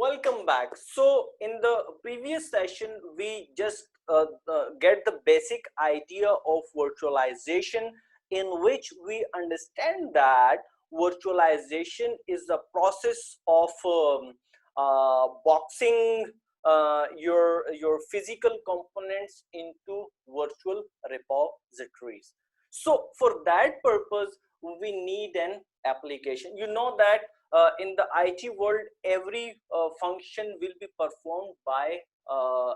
Welcome back. So in the previous session, we just get the basic idea of virtualization, in which we understand that virtualization is the process of boxing your physical components into virtual repositories. So for that purpose, we need an application. You know that in the IT world, every function will be performed by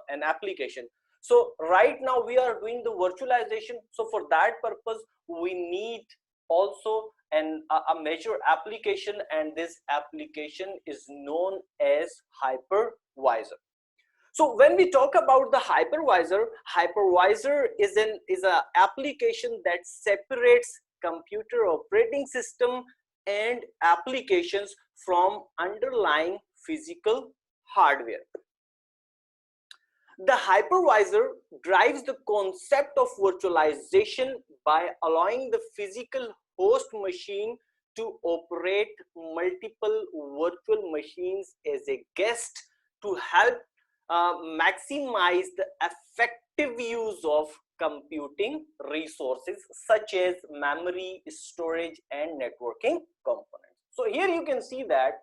an application. So right now we are doing the virtualization. So for that purpose, we need also a major application, and this application is known as hypervisor. So when we talk about the hypervisor is an application that separates computer operating system and applications from underlying physical hardware. The hypervisor drives the concept of virtualization by allowing the physical host machine to operate multiple virtual machines as a guest to help maximize the effective use of computing resources such as memory, storage, and networking components. So here you can see that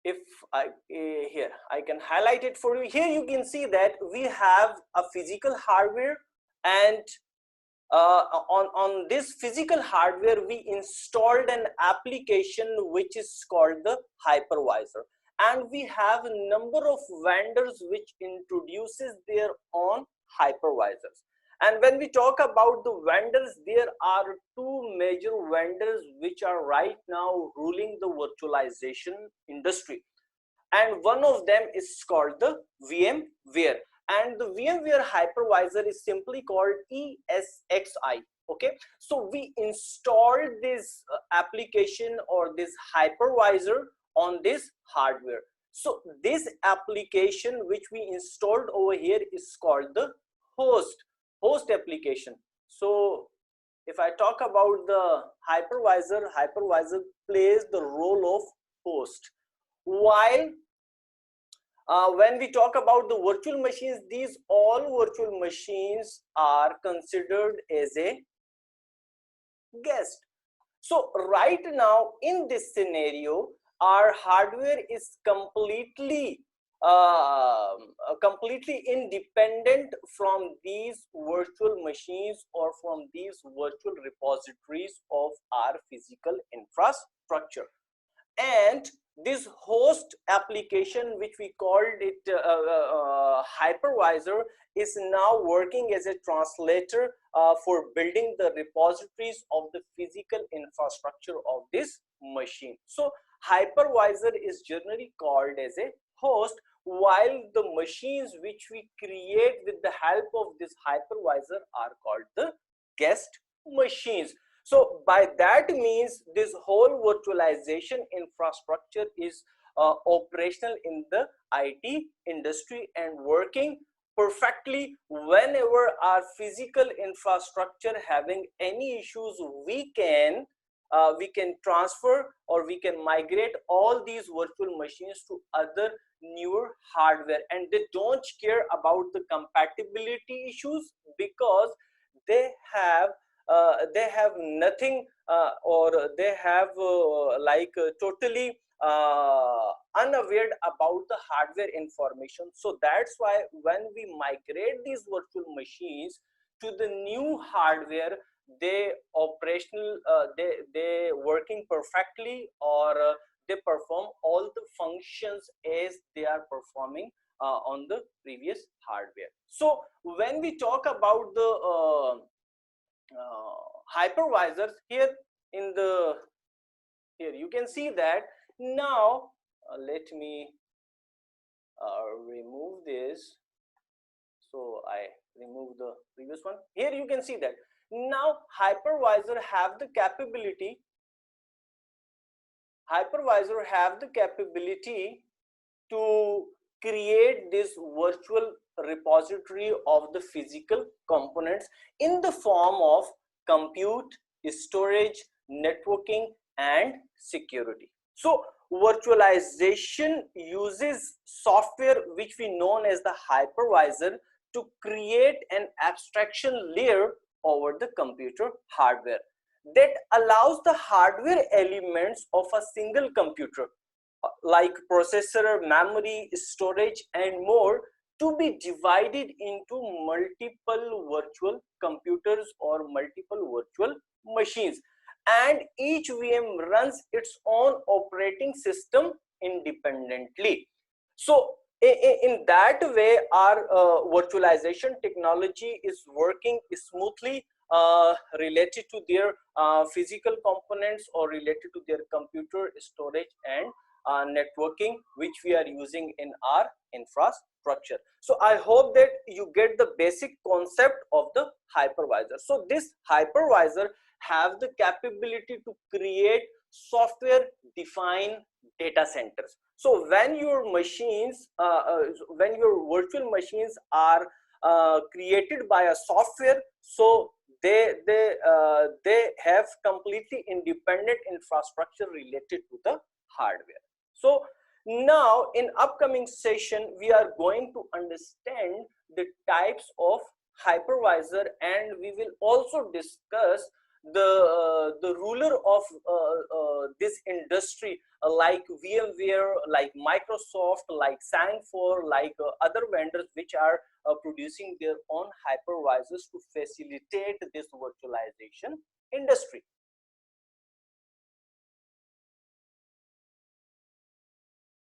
if here I can highlight it for you. Here you can see that we have a physical hardware, and on this physical hardware we installed an application which is called the hypervisor, and we have a number of vendors which introduces their own hypervisors. And when we talk about the vendors, there are two major vendors which are right now ruling the virtualization industry, and one of them is called the vmware, and the vmware hypervisor is simply called ESXi. Okay, so we installed this application or this hypervisor on this hardware. So this application which we installed over here is called the host application. So if I talk about the hypervisor plays the role of host, while when we talk about the virtual machines, these all virtual machines are considered as a guest. So right now in this scenario, our hardware is completely independent from these virtual machines or from these virtual repositories of our physical infrastructure. And this host application, which we called it hypervisor, is now working as a translator for building the repositories of the physical infrastructure of this machine. So hypervisor is generally called as a host, while the machines which we create with the help of this hypervisor are called the guest machines. So by that means this whole virtualization infrastructure is operational in the IT industry and working perfectly. Whenever our physical infrastructure having any issues, we can transfer or we can migrate all these virtual machines to other newer hardware, and they don't care about the compatibility issues because they have nothing or they have totally unaware about the hardware information. So that's why when we migrate these virtual machines to the new hardware, they operational they working perfectly, or they perform all the functions as they are performing on the previous hardware. So when we talk about the hypervisors, here you can see that now let me remove this. So I remove the previous one. Here you can see that now hypervisor have the capability to create this virtual repository of the physical components in the form of compute, storage, networking, and security. So virtualization uses software which we known as the hypervisor to create an abstraction layer over the computer hardware that allows the hardware elements of a single computer like processor, memory, storage, and more to be divided into multiple virtual computers or multiple virtual machines, and each VM runs its own operating system independently. So in that way, our virtualization technology is working smoothly related to their physical components or related to their computer storage and networking which we are using in our infrastructure. So I hope that you get the basic concept of the hypervisor. So this hypervisor have the capability to create software defined data centers. So when your machines when your virtual machines are created by a software, so they have completely independent infrastructure related to the hardware. So now in upcoming session we are going to understand the types of hypervisor, and we will also discuss the ruler of this industry like VMware, like Microsoft, like Sang4, like other vendors which are producing their own hypervisors to facilitate this virtualization industry.